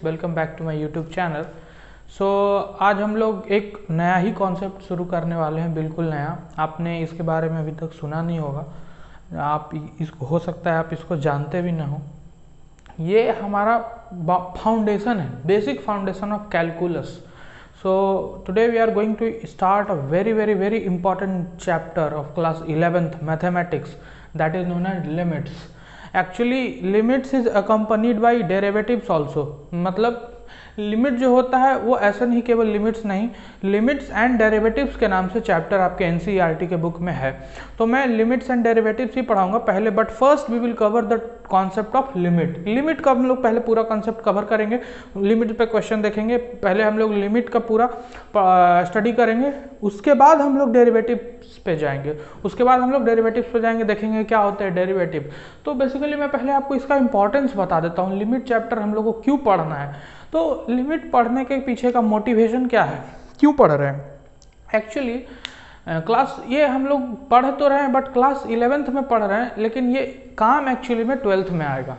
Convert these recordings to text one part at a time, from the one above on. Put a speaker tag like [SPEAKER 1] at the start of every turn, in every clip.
[SPEAKER 1] Welcome back to my YouTube channel. आज हम लोग एक नया ही कॉन्सेप्ट शुरू करने वाले हैं, बिल्कुल नया। आपने इसके बारे में अभी तक सुना नहीं होगा, आप इसको हो सकता है आप इसको जानते भी ना हो। ये हमारा फाउंडेशन है, basic foundation of calculus. So today we are going to start a very important chapter of class 11th mathematics, that is known as limits. Actually limits is accompanied by derivatives also. मतलब limit जो होता है वो ऐसा नहीं केवल limits नहीं, limits and derivatives के नाम से चैप्टर आपके एनसीईआरटी के बुक में है। तो मैं लिमिट्स एंड डेरिवेटिव्स ही पढ़ाऊंगा पहले, but first we will cover the concept of limit. Limit का हम लोग पहले पूरा कॉन्सेप्ट कवर करेंगे, लिमिट पे क्वेश्चन देखेंगे। पहले हम लोग लिमिट का पूरा स्टडी करेंगे, उसके बाद हम लोग डेरिवेटिव्स पे जाएंगे, देखेंगे क्या होता है डेरिवेटिव। तो बेसिकली मैं पहले आपको इसका इंपॉर्टेंस बता देता हूँ, लिमिट चैप्टर हम लोग को क्यों पढ़ना है। तो लिमिट पढ़ने के पीछे का मोटिवेशन क्या है, क्यों पढ़ रहे हैं। एक्चुअली क्लास ये हम लोग पढ़ तो रहे हैं, बट क्लास 11th में पढ़ रहे हैं, लेकिन ये काम एक्चुअली में 12th में आएगा।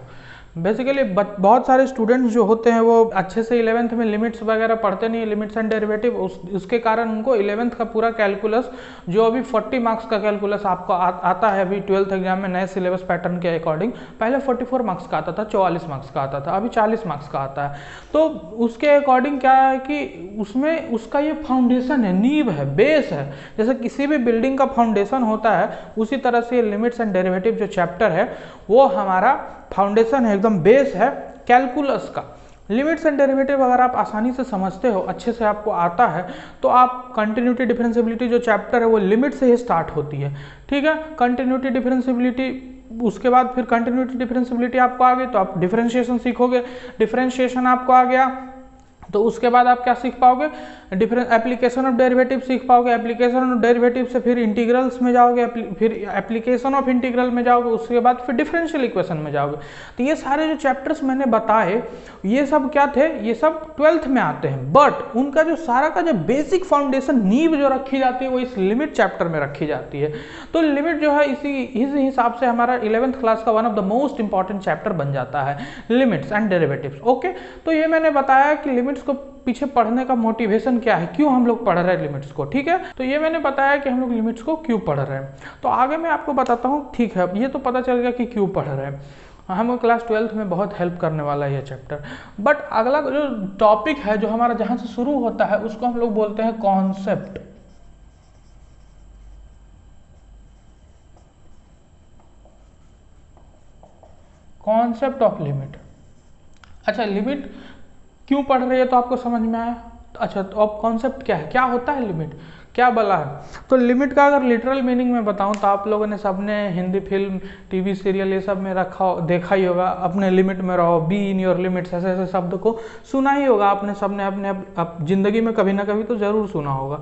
[SPEAKER 1] बेसिकली बहुत सारे स्टूडेंट्स जो होते हैं वो अच्छे से 11th में लिमिट्स वगैरह पढ़ते नहीं है, लिमिट्स एंड डेरिवेटिव। उसके कारण उनको 11th का पूरा कैलकुलस, जो अभी 40 मार्क्स का कैलकुलस आपको आता है अभी 12th एग्जाम में नए सिलेबस पैटर्न के अकॉर्डिंग। पहले 44 मार्क्स का आता था, 44 मार्क्स का आता था, अभी 40 मार्क्स का आता है। तो उसके अकॉर्डिंग क्या है कि उसमें उसका ये फाउंडेशन है, नींव है, बेस है। जैसे किसी भी बिल्डिंग का फाउंडेशन होता है, उसी तरह से लिमिट्स एंड डेरिवेटिव जो चैप्टर है वो हमारा फाउंडेशन है, एकदम बेस है कैलकुलस का। लिमिट्स एंड डेरिवेटिव अगर आप आसानी से समझते हो, अच्छे से आपको आता है, तो आप कंटिन्यूटी डिफरेंशियबिलिटी जो चैप्टर है वो लिमिट से ही स्टार्ट होती है। ठीक है, कंटिन्यूटी डिफरेंशियबिलिटी, उसके बाद फिर कंटिन्यूटी डिफरेंशियबिलिटी आपको आ गई तो आप डिफरेंशिएशन सीखोगे। डिफरेंशिएशन आपको आ गया तो उसके बाद आप क्या सीख पाओगे, एप्लीकेशन ऑफ डेरिवेटिव सीख पाओगे। एप्लीकेशन ऑफ डेरिवेटिव से फिर इंटीग्रल्स में जाओगे, फिर एप्लीकेशन ऑफ इंटीग्रल में जाओगे, उसके बाद फिर डिफरेंशियल इक्वेशन में जाओगे। तो ये सारे जो चैप्टर्स मैंने बताए, ये सब क्या थे, ये सब 12th में आते हैं, बट उनका जो सारा का जो बेसिक फाउंडेशन, नींव जो रखी जाती है वो इस लिमिट चैप्टर में रखी जाती है। तो लिमिट जो है इस हिसाब से हमारा 11th क्लास का one of the most important chapter बन जाता है, लिमिट्स एंड डेरिवेटिव्स। ओके, तो ये मैंने बताया कि लिमिट्स को पीछे पढ़ने का मोटिवेशन क्या है, क्यों हम लोग पढ़ रहे हैं लिमिट्स को। ठीक है, तो ये मैंने बताया कि हम लोग लिमिट्स को क्यों पढ़ रहे हैं। तो आगे मैं आपको बताता हूँ। ठीक है, ये तो पता चल गया कि क्यों पढ़ रहे हैं, हमें क्लास 12th में बहुत हेल्प करने वाला है ये चैप्टर। बट अगला जो टॉपिक है जो हमारा जहां से शुरू होता है उसको हम लोग बोलते हैं कॉन्सेप्ट। Concept of limit. अच्छा, लिमिट क्यों पढ़ रही है तो आपको समझ में आया। अच्छा, तो अब कॉन्सेप्ट क्या है, क्या होता है लिमिट, क्या बला है। तो लिमिट का अगर लिटरल मीनिंग में बताऊं तो आप लोगों ने सबने हिंदी फिल्म, टीवी सीरियल ये सब में देखा ही होगा, अपने लिमिट में रहो, बी इन योर लिमिट्स, ऐसे ऐसे शब्द को सुना ही होगा आपने सबने अपने जिंदगी में कभी ना कभी तो जरूर सुना होगा।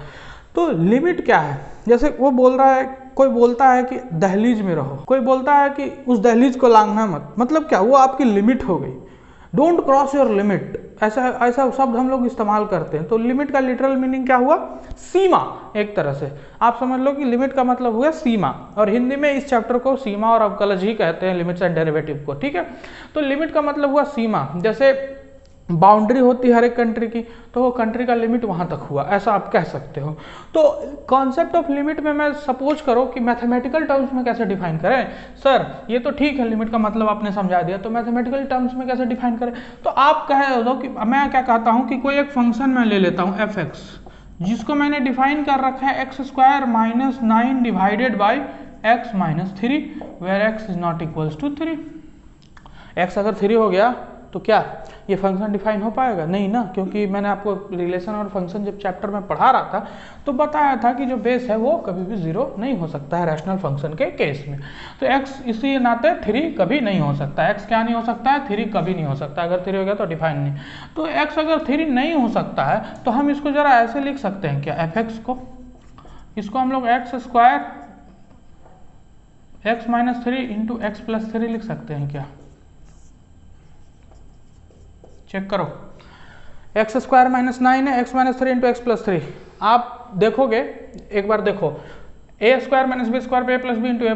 [SPEAKER 1] तो लिमिट क्या है, जैसे वो बोल रहा है, कोई बोलता है कि दहलीज में रहो, कोई बोलता है कि उस दहलीज को लांघना मत। मतलब क्या, वो आपकी लिमिट हो गई, डोंट क्रॉस योर लिमिट, ऐसा शब्द हम लोग इस्तेमाल करते हैं। तो लिमिट का लिटरल मीनिंग क्या हुआ, सीमा। एक तरह से आप समझ लो कि लिमिट का मतलब हुआ सीमा, और हिंदी में इस चैप्टर को सीमा और अवकलज ही कहते हैं, लिमिट्स एंड डेरिवेटिव को। ठीक है, तो लिमिट का मतलब हुआ सीमा। जैसे बाउंड्री होती है हर एक कंट्री की, तो वो कंट्री का लिमिट वहां तक हुआ, ऐसा आप कह सकते हो। तो कॉन्सेप्ट ऑफ लिमिट में मैं सपोज करो कि मैथमेटिकल टर्म्स में कैसे डिफाइन करें। सर ये तो ठीक है, लिमिट का मतलब आपने समझा दिया, तो मैथमेटिकल टर्म्स में कैसे डिफाइन करें। तो आप कह दो कि मैं क्या कहता हूं कि कोई एक फंक्शन मैं ले लेता हूं f(x), जिसको मैंने डिफाइन कर रखा है x² - 9 divided by x - 3, where x is not equals to 3। x अगर 3 हो गया तो क्या ये फंक्शन डिफाइन हो पाएगा, नहीं ना, क्योंकि मैंने आपको रिलेशन और फंक्शन जब चैप्टर में पढ़ा रहा था तो बताया था कि जो बेस है वो कभी भी 0 नहीं हो सकता है रैशनल फंक्शन के केस में। तो x इसी नाते 3 कभी नहीं हो सकता, x क्या नहीं हो सकता है, 3 कभी नहीं हो सकता। अगर 3 हो गया तो डिफाइन नहीं। तो x अगर 3 नहीं हो सकता है तो हम इसको जरा ऐसे लिख सकते हैं क्या, fx को, इसको हम लोग x² x - 3 इंटू x + 3 लिख सकते हैं क्या। चेक करो, x² - 9 है, x - 3 इंटू x + 3। आप देखोगे, एक बार देखो, a² - b² a + b into a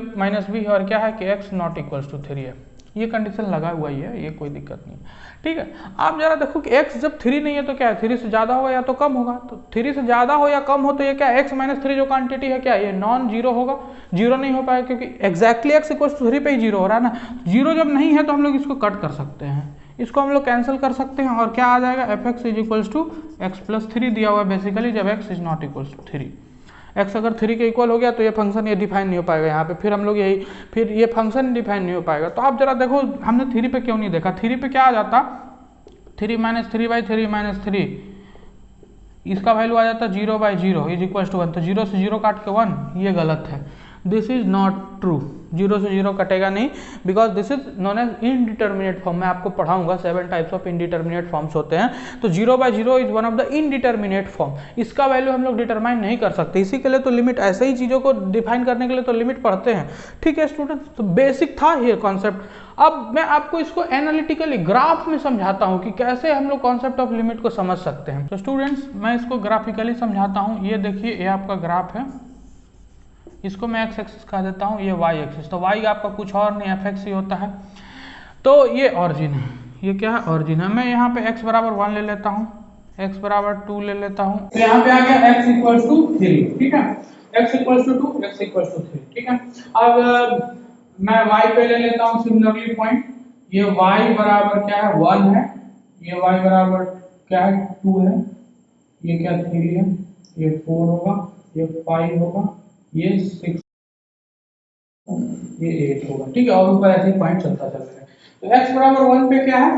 [SPEAKER 1] - b, और क्या है कि x नॉट इक्वल्स टू 3 है। ये कंडीशन लगा हुआ ही है, ये कोई दिक्कत नहीं है। ठीक है, आप जरा देखो कि x जब 3 नहीं है तो क्या है, 3 से ज़्यादा होगा या तो कम होगा। तो 3 से ज़्यादा हो या कम हो तो ये क्या है, x - 3 जो क्वांटिटी है क्या ये नॉन जीरो होगा, जीरो नहीं हो पाएगा क्योंकि एग्जैक्टली x = 3 पे ही जीरो हो रहा है ना। जीरो जब नहीं है तो हम लोग इसको कट कर सकते हैं, इसको हम लोग कैंसिल कर सकते हैं और क्या आ जाएगा, fx = x + 3 दिया हुआ है बेसिकली जब x ≠ 3। x अगर 3 के इक्वल हो गया तो ये फंक्शन ये डिफाइन नहीं हो पाएगा यहाँ पे, फिर हम लोग यही फिर ये फंक्शन डिफाइन नहीं हो पाएगा। तो आप जरा देखो हमने 3 पे क्यों नहीं देखा, 3 पे क्या आ जाता, 3 - 3/3 - 3 इसका वैल्यू आ जाता 0/0 = 1। तो 0 से 0 काट के 1, ये गलत है, दिस इज नॉट ट्रू। 0 से 0 कटेगा नहीं because this is known as indeterminate form. मैं आपको पढ़ाऊंगा 7 टाइप्स ऑफ इनडिटर्मिनेट फॉर्म्स होते हैं। तो 0/0 is one of the indeterminate form, इसका वैल्यू हम लोग डिटरमाइन नहीं कर सकते। इसी के लिए तो लिमिट, ऐसे ही चीज़ों को डिफाइन करने के लिए तो लिमिट पढ़ते हैं। ठीक है स्टूडेंट्स, तो बेसिक था ये कॉन्सेप्ट। अब मैं आपको इसको एनालिटिकली ग्राफ में समझाता हूँ कि कैसे हम लोग कॉन्सेप्ट ऑफ लिमिट को समझ सकते हैं। तो स्टूडेंट्स मैं इसको ग्राफिकली समझाता हूँ। ये देखिए, ये आपका ग्राफ है, इसको मैं x एक्सिस कह देता हूँ, ये y एक्सिस। तो y आपका कुछ और नहीं f(x) ही होता है। तो ये ऑरिजिन है, ये क्या है, ऑरिजिन है। मैं यहाँ पे x = 1 ले लेता हूँ, x = 2 ले लेता हूँ। तो यहाँ पे आ गया x = 3। ठीक है, x = 2, x = 3। ठीक है, अब मैं y पे ले लेता हूँ सिमिलरली पॉइंट। ये y बराबर क्या है, 1 है, ये y बराबर क्या है, 2 है, ये क्या 3 है, ये 4 होगा, ये 5 होगा, ये 6, ये 8 होगा। ठीक है, और ऊपर ऐसे पॉइंट चलता चलेगा। तो x = 1 पे क्या है,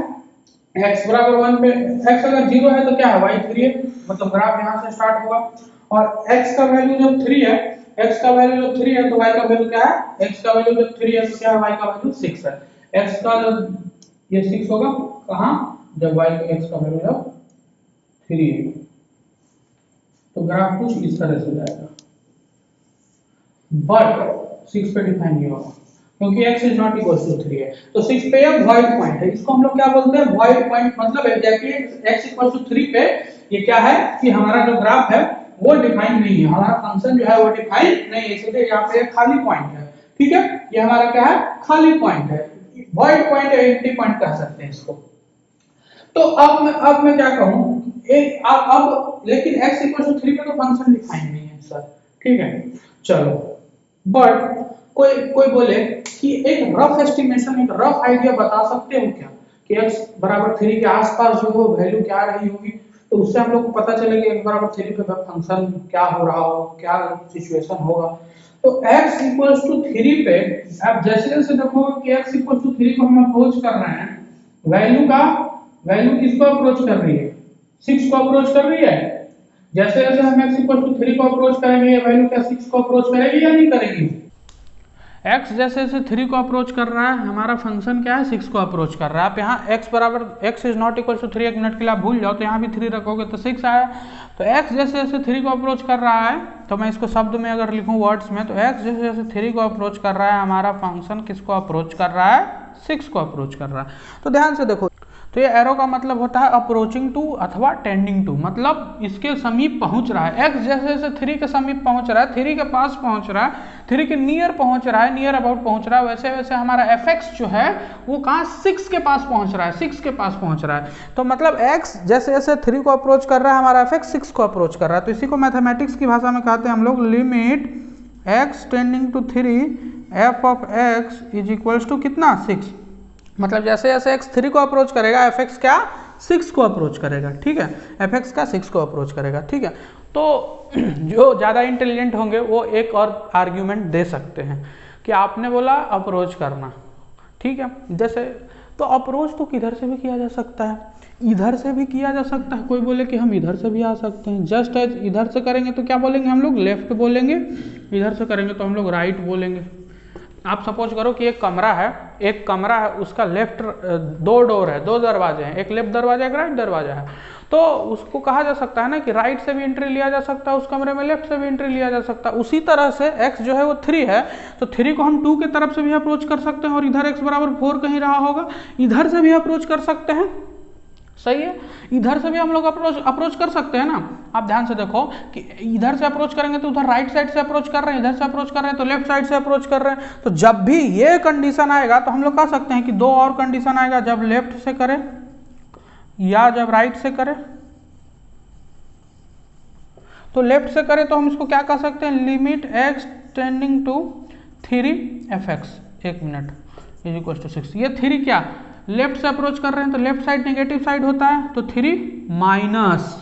[SPEAKER 1] x = 1 पे x अगर 0 है तो क्या है, y 3 है, मतलब ग्राफ यहाँ से स्टार्ट होगा। और x का वैल्यू जब 3 है, x का वैल्यू जब 3 है तो y का वैल्यू क्या है, x का वैल्यू जब 3 है तो क्या है, y का वैल्यू 6 है। x का जब ये 6 होगा कहाँ, जब y x का वैल्यू जब 3 है। तो ग्राफ कुछ इस तरह से जाएगा, बट 6 पे डिफाइन नहीं होगा क्योंकि x ≠ 3 है। तो 6 पे एक वॉइड पॉइंट है, इसको हम लोग क्या बोलते हैं, वॉइड पॉइंट। मतलब एग्जैक्टली x = 3 पे ये क्या है कि हमारा जो ग्राफ है वो डिफाइन नहीं है, हमारा फंक्शन जो है वो डिफाइन नहीं है, इसलिए यहाँ पे एक खाली पॉइंट है। ठीक है, ये हमारा क्या है, खाली पॉइंट है, वॉइड पॉइंट या एम्प्टी पॉइंट कह सकते हैं इसको। तो अब मैं क्या कहूँ, अब लेकिन x = 3 पे तो फंक्शन डिफाइन नहीं है सर। ठीक है, चलो, बट कोई बोले कि एक रफ एस्टिमेशन, एक रफ आइडिया बता सकते हो क्या कि x = 3 के आसपास जो हो वैल्यू क्या रही होगी, तो उससे हम लोग को पता चलेगा x = 3 पे फंक्शन क्या हो रहा हो, क्या सिचुएशन होगा। तो x = 3 पे आप जैसे जैसे देखोगे कि x = 3 को हम अप्रोच कर रहे हैं, वैल्यू किसको अप्रोच कर रही है, 6 को अप्रोच कर रही है। जैसे जैसे हम x = 3 को अप्रोच करेंगे, ये वैल्यू क्या 6 को अप्रोच करेगी या नहीं करेगी। x जैसे जैसे 3 को अप्रोच कर रहा है, हमारा फंक्शन क्या है, 6 को अप्रोच कर रहा है। आप यहाँ x = 3, 1 मिनट के लिए आप भूल जाओ, तो यहाँ भी 3 रखोगे तो 6 आया। तो x जैसे जैसे 3 को अप्रोच कर रहा है, तो मैं इसको शब्द में अगर लिखूँ वर्ड्स में, तो x जैसे जैसे 3 को अप्रोच कर रहा है, हमारा फंक्शन किसको अप्रोच कर रहा है, 6 को अप्रोच कर रहा है। तो ध्यान से देखो, तो ये एरो का मतलब होता है अप्रोचिंग टू अथवा टेंडिंग टू, मतलब इसके समीप पहुंच रहा है। x जैसे जैसे 3 के समीप पहुंच रहा है, 3 के पास पहुंच रहा है, 3 के नियर पहुंच रहा है, नियर अबाउट पहुंच रहा है, वैसे वैसे हमारा fx जो है वो कहाँ 6 के पास पहुंच रहा है, 6 के पास पहुंच रहा है। तो मतलब x जैसे जैसे 3 को अप्रोच कर रहा है, हमारा fx 6 को अप्रोच कर रहा है। तो इसी को मैथमेटिक्स की भाषा में कहते हैं हम लोग limit x tending to 3 f(x) = कितना 6। मतलब जैसे जैसे x 3 को अप्रोच करेगा, fx क्या 6 को अप्रोच करेगा। ठीक है, fx का 6 को अप्रोच करेगा। ठीक है, तो जो ज़्यादा इंटेलिजेंट होंगे वो एक और आर्ग्यूमेंट दे सकते हैं कि आपने बोला अप्रोच करना, ठीक है, जैसे तो अप्रोच तो किधर से भी किया जा सकता है, इधर से भी किया जा सकता है। कोई बोले कि हम इधर से भी आ सकते हैं, जस्ट एज इधर से करेंगे तो क्या बोलेंगे हम लोग, लेफ्ट बोलेंगे, इधर से करेंगे तो हम लोग राइट बोलेंगे। आप सपोज करो कि एक कमरा है, उसका लेफ्ट 2 डोर है, 2 दरवाजे हैं, एक लेफ्ट दरवाजा एक राइट दरवाजा है। तो उसको कहा जा सकता है ना कि राइट से भी एंट्री लिया जा सकता है उस कमरे में, लेफ्ट से भी एंट्री लिया जा सकता है। उसी तरह से x जो है वो 3 है, तो 3 को हम 2 के तरफ से भी अप्रोच कर सकते हैं, और इधर x = 4 कहीं रहा होगा, इधर से भी अप्रोच कर सकते हैं, सही है। इधर से भी हम लोग अप्रोच कर सकते हैं ना। आप ध्यान से देखो कि इधर से अप्रोच करेंगे तो उधर राइट साइड से अप्रोच कर रहे हैं, इधर से अप्रोच कर रहे हैं तो लेफ्ट साइड से अप्रोच कर रहे हैं। तो जब भी ये कंडीशन आएगा तो हम लोग कह सकते हैं कि दो और कंडीशन आएगा, जब लेफ्ट से करें या जब राइट से करें। तो लेफ्ट से करें तो हम इसको क्या कह सकते हैं, limit x tending to 3f(x), 1 minute, is equal to 6। ये 3 क्या, लेफ्ट से अप्रोच कर रहे हैं तो लेफ्ट साइड नेगेटिव साइड होता है, तो 3 माइनस।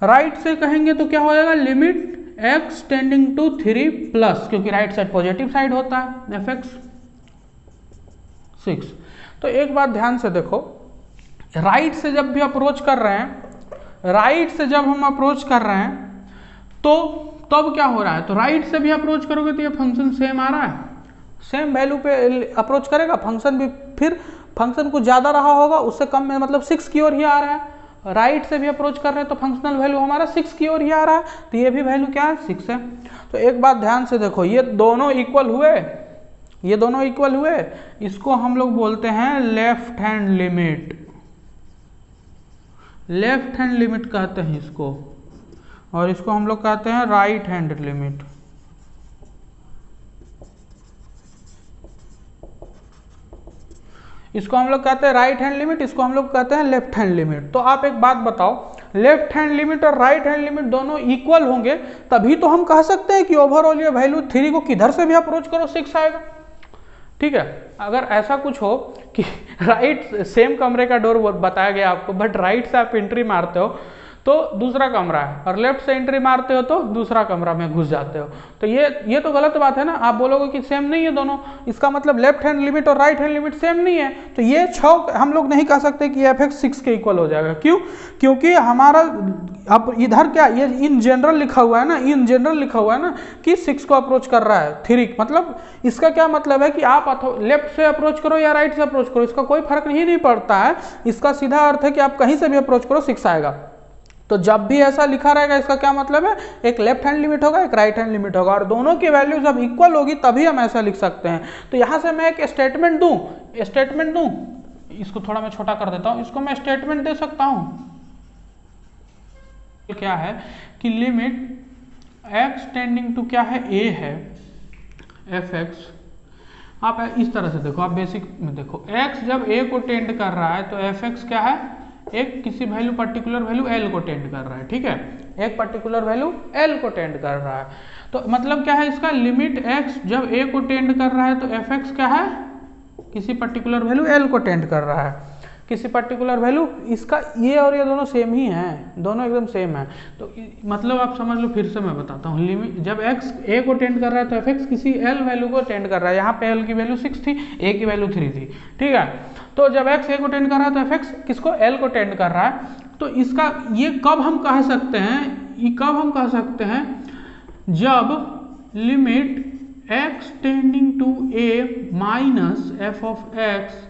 [SPEAKER 1] राइट से कहेंगे तो क्या हो जाएगा, limit x tending to 3 plus, क्योंकि राइट साइड पॉजिटिव साइड होता है, f(x) 6। तो एक बात ध्यान से देखो, राइट से जब भी अप्रोच कर रहे हैं, राइट से जब हम अप्रोच कर रहे हैं तो तब क्या हो रहा है, तो राइट से भी अप्रोच करोगे तो ये फंक्शन सेम आ रहा है, सेम वैल्यू पे अप्रोच करेगा फंक्शन भी, फिर फंक्शन कुछ ज़्यादा रहा होगा उससे कम में, मतलब 6 की ओर ही आ रहा है। राइट से भी अप्रोच कर रहे हैं तो फंक्शनल वैल्यू हमारा 6 की ओर ही आ रहा है, तो ये भी वैल्यू क्या है, 6 है। तो एक बात ध्यान से देखो, ये दोनों इक्वल हुए, ये दोनों इक्वल हुए, इसको हम लोग बोलते हैं left hand limit, left hand limit कहते हैं इसको, और इसको हम लोग कहते हैं राइट हैंड लिमिट। इसको हम लोग कहते हैं राइट हैंड लिमिट, इसको हम लोग कहते हैं लेफ्ट हैंड लिमिट। तो आप एक बात बताओ, लेफ्ट हैंड लिमिट और राइट हैंड लिमिट दोनों इक्वल होंगे तभी तो हम कह सकते हैं कि ओवरऑल ये वैल्यू 3 को किधर से भी अप्रोच करो 6 आएगा। ठीक है, अगर ऐसा कुछ हो कि राइट सेम कमरे का डोर बताया गया आपको, बट राइट से आप एंट्री मारते हो तो दूसरा कमरा है, और लेफ्ट से एंट्री मारते हो तो दूसरा कमरा में घुस जाते हो, तो ये तो गलत बात है ना। आप बोलोगे कि सेम नहीं है दोनों, इसका मतलब लेफ्ट हैंड लिमिट और राइट हैंड लिमिट सेम नहीं है, तो ये 6 हम लोग नहीं कह सकते कि f(x) 6 के इक्वल हो जाएगा। क्यों, क्योंकि हमारा अब इधर क्या, ये इन जनरल लिखा हुआ है ना, इन जनरल लिखा हुआ है ना कि 6 को अप्रोच कर रहा है 3, मतलब इसका क्या मतलब है कि आप लेफ्ट से अप्रोच करो या राइट से अप्रोच करो, इसका कोई फर्क नहीं पड़ता है। इसका सीधा अर्थ है कि आप कहीं से भी अप्रोच करो 6 आएगा। तो जब भी ऐसा लिखा रहेगा इसका क्या मतलब है, एक लेफ्ट हैंड लिमिट होगा, एक राइट हैंड लिमिट होगा, और दोनों की वैल्यू जब इक्वल होगी तभी हम ऐसा लिख सकते हैं। तो यहां से मैं एक स्टेटमेंट दूं, इसको थोड़ा मैं छोटा कर देता हूं, इसको मैं स्टेटमेंट दे सकता हूं, क्या है कि लिमिट x टेंडिंग टू क्या है, a है f(x). आप इस तरह से देखो, आप बेसिक में देखो, x जब a को टेंड कर रहा है तो f(x) क्या है, एक किसी वैल्यू पर्टिकुलर वैल्यू l को टेंड कर रहा है। ठीक है, एक पर्टिकुलर वैल्यू l को टेंड कर रहा है, तो मतलब क्या है इसका, लिमिट x जब a को टेंड कर रहा है तो f(x) क्या है, किसी पर्टिकुलर वैल्यू l को टेंड कर रहा है, किसी पर्टिकुलर वैल्यू, इसका ये और ये दोनों सेम ही हैं, दोनों एकदम सेम है। तो मतलब आप समझ लो, फिर से मैं बताता हूँ, लिमिट जब x a को टेंड कर रहा है तो f(x) किसी l वैल्यू को टेंड कर रहा है, यहाँ पे l की वैल्यू 6 थी, a की वैल्यू 3 थी। ठीक है, तो जब x a को टेंड कर रहा है तो f(x) किसको, l को टेंड कर रहा है। तो इसका ये कब हम कह सकते हैं, ये कब हम कह सकते हैं, जब limit x tending to a minus f(x)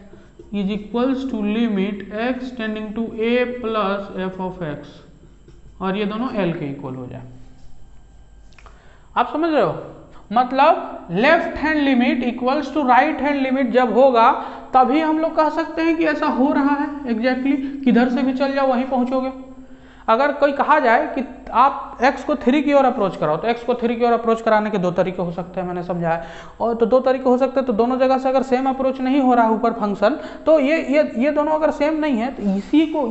[SPEAKER 1] is equals to limit x tending to a plus f(x), और ये दोनों l के इक्वल हो जाए। आप समझ रहे हो, मतलब left hand limit equals to right hand limit जब होगा तभी हम लोग कह सकते हैं कि ऐसा हो रहा है। एग्जैक्टली किधर से भी चल जाओ वहीं पहुंचोगे। अगर कोई कहा जाए कि आप x को 3 की ओर अप्रोच कराओ, तो x को 3 की ओर अप्रोच कराने के 2 तरीके हो सकते हैं, मैंने समझाया, और तो 2 तरीके हो सकते हैं। तो दोनों जगह से अगर सेम अप्रोच नहीं हो रहा है ऊपर फंक्शन, तो ये दोनों अगर सेम नहीं है, तो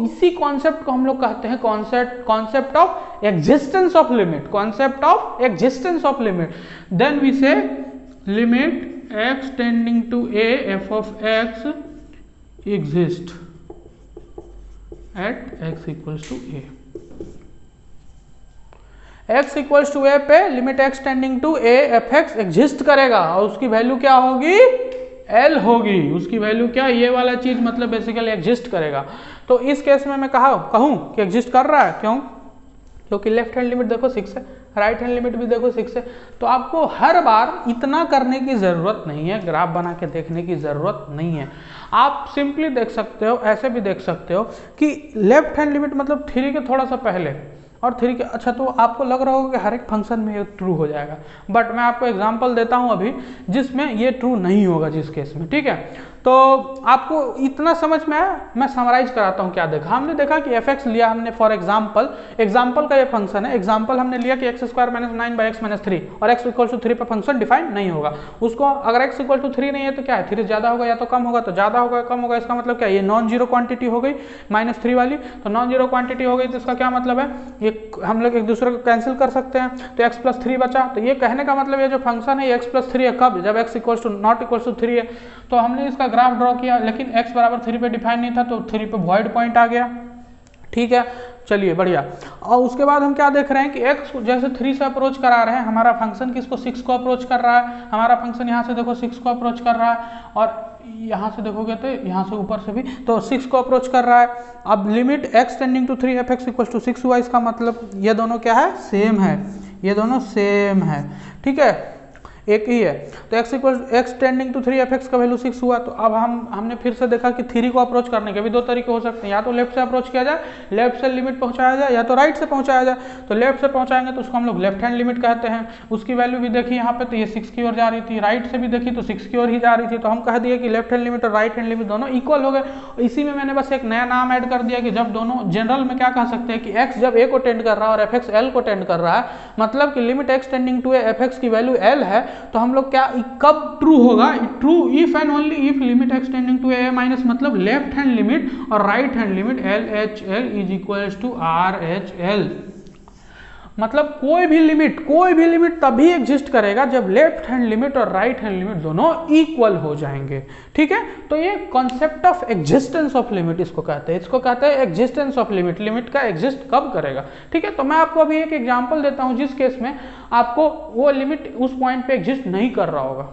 [SPEAKER 1] इसी कॉन्सेप्ट को हम लोग कहते हैं concept of existence of limit, concept of existence of limit. Then we say limit x tending to a f(x) exist at x equals to a। x equals to a पे limit x tending to a f(x) exist करेगा, और उसकी value क्या होगी, l होगी। उसकी value क्या, ये वाला चीज मतलब बेसिकली एग्जिस्ट करेगा। तो इस केस में मैं कहूं कि एग्जिस्ट कर रहा है, क्यों, क्योंकि लेफ्ट हैंड लिमिट देखो 6 है, राइट हैंड लिमिट भी देखो 6 है। तो आपको हर बार इतना करने की जरूरत नहीं है, ग्राफ बना के देखने की जरूरत नहीं है। आप सिंपली देख सकते हो, ऐसे भी देख सकते हो कि लेफ्ट हैंड लिमिट मतलब 3 के थोड़ा सा पहले और 3 के, अच्छा तो आपको लग रहा होगा कि हर एक फंक्शन में ये ट्रू हो जाएगा, बट मैं आपको एग्जांपल देता हूं अभी जिसमें ये ट्रू नहीं होगा, जिस केस में। ठीक है, तो आपको इतना समझ में आया। मैं समराइज कराता हूँ क्या देखा। हमने देखा कि fx लिया हमने फॉर एग्जाम्पल का ये फंक्शन है। एग्जाम्पल हमने लिया कि x² - 9 / x - 3 और x = 3 पर फंक्शन डिफाइन नहीं होगा। उसको अगर x = 3 नहीं है तो क्या है, 3 ज्यादा होगा या तो कम होगा, तो ज्यादा होगा कम होगा, इसका मतलब क्या है, ये नॉन जीरो क्वांटिटी हो गई -3 वाली। तो नॉन जीरो क्वांटिटी हो गई तो इसका क्या मतलब है, ये हम लोग एक दूसरे को कैंसिल कर सकते हैं, तो x + 3 बचा। तो ये कहने का मतलब ये जो फंक्शन है ये x + 3 है कब, जब x ≠ 3 है। तो हमने इसका ग्राफ ड्रॉ किया, लेकिन x = 3 पे डिफाइन नहीं था, तो 3 पे वॉइड पॉइंट आ गया। ठीक है, चलिए बढ़िया। और उसके बाद हम क्या देख रहे हैं कि x जैसे 3 से अप्रोच करा रहे हैं, हमारा फंक्शन किसको 6 को अप्रोच कर रहा है। हमारा फंक्शन यहाँ से देखो 6 को अप्रोच कर रहा है, और यहाँ से देखोगे तो यहाँ से ऊपर से भी तो 6 को अप्रोच कर रहा है। अब limit x tending to 3 fx = 6 हुआ, इसका मतलब ये दोनों क्या है, सेम है, ये दोनों सेम है। ठीक है, एक ही है। तो x टेंडिंग टू 3 fx का वैल्यू 6 हुआ। तो अब हमने फिर से देखा कि 3 को अप्रोच करने के भी दो तरीके हो सकते हैं, या तो लेफ्ट से अप्रोच किया जाए, लेफ्ट से लिमिट पहुंचाया जाए, या तो राइट से पहुंचाया जाए। तो लेफ्ट से पहुंचाएंगे तो उसको हम लोग लेफ्ट हैंड लिमिट कहते हैं। उसकी वैल्यू भी देखी यहाँ पे, तो ये 6 की ओर जा रही थी, राइट से भी देखी तो 6 की ओर ही जा रही थी। तो हम कह दिए कि लेफ्ट हैंड लिमिट और राइट हैंड लिमिट दोनों इक्वल हो गए। इसी में मैंने बस एक नया नाम ऐड कर दिया कि जब दोनों जनरल में क्या कह सकते हैं कि x जब a को टेंड कर रहा है और fx l को टेंड कर रहा है, मतलब कि limit x tending to fx की वैल्यू l है, तो हम लोग क्या कब ट्रू होगा, true if and only if limit x tending to a minus, मतलब लेफ्ट हैंड लिमिट और right hand limit LHL = RHL। मतलब कोई भी लिमिट तभी एग्जिस्ट करेगा जब लेफ्ट हैंड लिमिट और राइट हैंड लिमिट दोनों इक्वल हो जाएंगे। ठीक है, तो ये concept of existence of limit इसको कहते हैं, एग्जिस्टेंस ऑफ लिमिट का एग्जिस्ट कब करेगा। ठीक है, तो मैं आपको अभी एक एग्जांपल देता हूं जिस केस में आपको वो लिमिट उस पॉइंट पे एग्जिस्ट नहीं कर रहा होगा।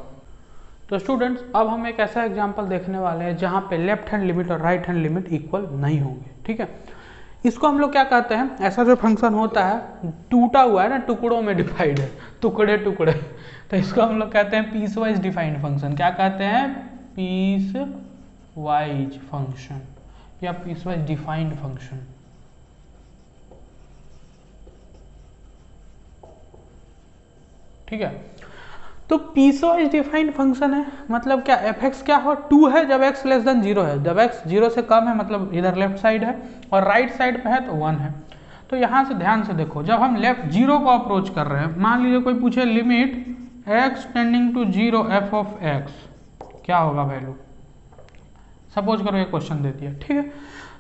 [SPEAKER 1] तो स्टूडेंट्स, अब हम एक ऐसा एग्जाम्पल देखने वाले हैं जहां पे लेफ्ट हैंड लिमिट और राइट हैंड लिमिट इक्वल नहीं होंगे। ठीक है, इसको हम लोग क्या कहते हैं, ऐसा जो फंक्शन होता है टूटा हुआ है ना, टुकड़ों में डिवाइड है, टुकड़े, तो इसको हम लोग कहते हैं पीस वाइज डिफाइंड फंक्शन। क्या कहते हैं, पीस वाइज फंक्शन या पीस वाइज डिफाइंड फंक्शन। ठीक है, तो पीसवाइज डिफाइंड फंक्शन है, मतलब क्या fx क्या हो, 2 है जब x < 0 है, जब x 0 से कम है मतलब इधर लेफ्ट साइड है, और राइट साइड पे है तो 1 है। तो यहाँ से ध्यान से देखो, जब हम लेफ्ट 0 को अप्रोच कर रहे हैं, मान लीजिए कोई पूछे limit x tending to 0 f(x) क्या होगा वैल्यू, सपोज करो ये क्वेश्चन दे दिया। ठीक है,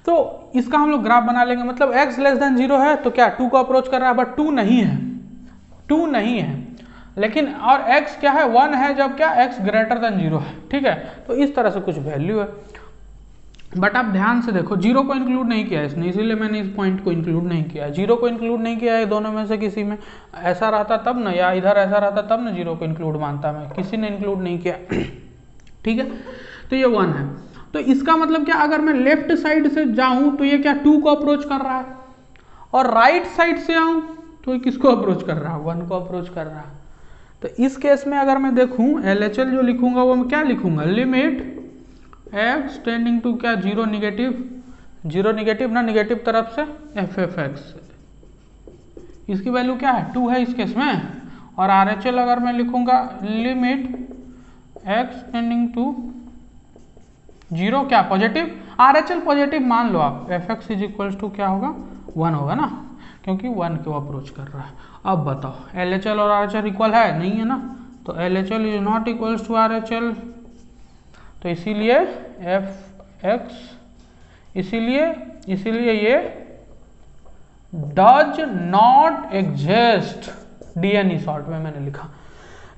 [SPEAKER 1] तो इसका हम लोग ग्राफ बना लेंगे। मतलब x < 0 है तो क्या 2 को अप्रोच कर रहा है, बट 2 नहीं है, लेकिन और x क्या है, 1 है जब क्या x > 0 है। ठीक है, तो इस तरह से कुछ वैल्यू है। बट आप ध्यान से देखो, 0 को इंक्लूड नहीं किया इसने, इसीलिए मैंने इस पॉइंट को इंक्लूड नहीं किया। 0 को इंक्लूड नहीं किया है, दोनों में से किसी में ऐसा रहता तब ना, या इधर ऐसा रहता तब ना 0 को इंक्लूड मानता मैं, किसी ने इंक्लूड नहीं किया। ठीक है, तो ये 1 है। तो इसका मतलब क्या, अगर मैं लेफ्ट साइड से जाऊं तो ये क्या 2 को अप्रोच कर रहा है, और राइट साइड से आऊं तो ये किसको अप्रोच कर रहा है, 1 को अप्रोच कर रहा है। तो इस केस में अगर मैं देखूं LHL जो लिखूंगा वो मैं क्या लिखूंगा, लिमिट x टेंडिंग टू क्या 0 निगेटिव ना, निगेटिव तरफ से f(x), इसकी वैल्यू क्या है 2 है इस केस में। और RHL अगर मैं लिखूंगा लिमिट x टेंडिंग टू 0 क्या पॉजिटिव, RHL पॉजिटिव मान लो आप, f(x) = क्या होगा 1 होगा ना, क्योंकि 1 को अप्रोच कर रहा है। अब बताओ LHL और RHL इक्वल है, नहीं है ना, तो LHL = not equal to RHL, तो इसीलिए f(x), इसीलिए ये does not exist, DNE short में मैंने लिखा,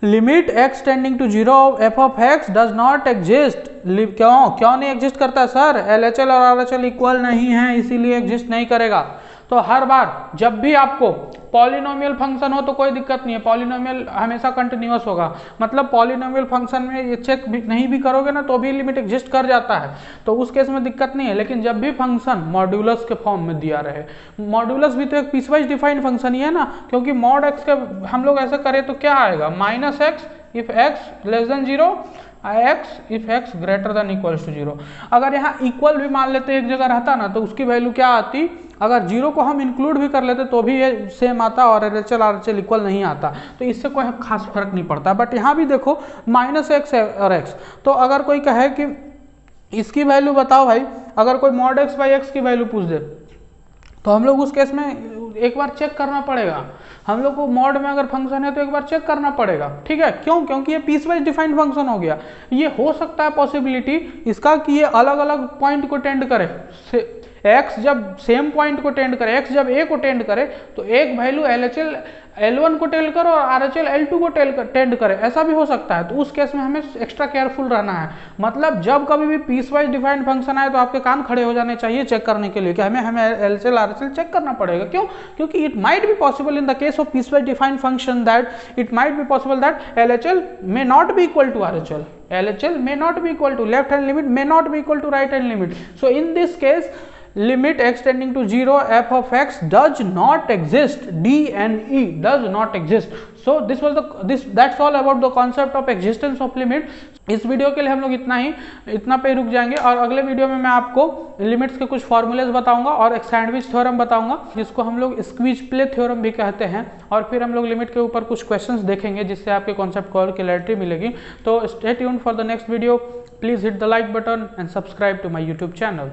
[SPEAKER 1] limit x tending to 0 f(x) does not exist. क्यों नहीं एग्जिस्ट करता सर, LHL और RHL इक्वल नहीं है, इसीलिए एग्जिस्ट नहीं करेगा। तो हर बार जब भी आपको पॉलिनोमियल फंक्शन हो तो कोई दिक्कत नहीं है, पॉलिनोमियल हमेशा कंटिन्यूअस होगा, मतलब पॉलिनोमियल फंक्शन में ये चेक भी नहीं भी करोगे ना तो भी लिमिट एग्जिस्ट कर जाता है, तो उस केस में दिक्कत नहीं है। लेकिन जब भी फंक्शन मॉड्यूलस के फॉर्म में दिया रहे, मॉड्यूलस भी तो एक पीसवाइज डिफाइंड फंक्शन ही है ना, क्योंकि मॉड x के हम लोग ऐसा करें तो क्या आएगा, -x if x < 0, x if x > 0। अगर यहाँ इक्वल भी मान लेते एक जगह रहता ना तो उसकी वैल्यू क्या आती, अगर 0 को हम इंक्लूड भी कर लेते तो भी ये सेम आता, और RHL इक्वल नहीं आता, तो इससे कोई खास फर्क नहीं पड़ता। बट यहाँ भी देखो -x और x, तो अगर कोई कहे कि इसकी वैल्यू बताओ भाई, अगर कोई मॉड एक्स बाई एक्स की वैल्यू पूछ दे तो हम लोग उस केस में एक बार चेक करना पड़ेगा। हम लोग को मॉड में अगर फंक्शन है तो एक बार चेक करना पड़ेगा, ठीक है। क्यों? क्योंकि ये पीस वाइज डिफाइंड फंक्शन हो गया। ये हो सकता है पॉसिबिलिटी इसका कि ये अलग अलग पॉइंट को टेंड करे, एक्स जब सेम पॉइंट को टेंड करे, एक्स जब ए को टेंड करे तो एक वैल्यू एलएचएल L1 को टेल करे और आरएचएल L2 को टेंड करे, ऐसा भी हो सकता है। तो उस केस में हमें एक्स्ट्रा केयरफुल रहना है। मतलब जब कभी भी पीस वाइज डिफाइंड फंक्शन आए तो आपके कान खड़े हो जाने चाहिए चेक करने के लिए कि हमें एलएचएल आरएचएल चेक करना पड़ेगा। क्यों? क्योंकि it might be possible in the case of piece wise defined function that it might be possible that LHL may not be equal to RHL, LHL may not be equal to left hand limit, may not be equal to right hand limit. So in this case, limit x tending to 0 f of x does not exist, D and E does not exist. So that's all about the concept of existence of limit. इस video के लिए हम लोग इतना पे रुक जाएंगे और अगले वीडियो में मैं आपको लिमिट्स के कुछ फॉर्मूलेज बताऊंगा और एक सैंडविच थ्योरम बताऊंगा जिसको हम लोग स्क्वीज प्ले थ्योरम भी कहते हैं, और फिर हम लोग लिमिट के ऊपर कुछ क्वेश्चंस देखेंगे जिससे आपके कॉन्सेप्ट को और क्लैरिटी मिलेगी। तो stay tuned for the next video, please hit the like button and subscribe to my YouTube channel.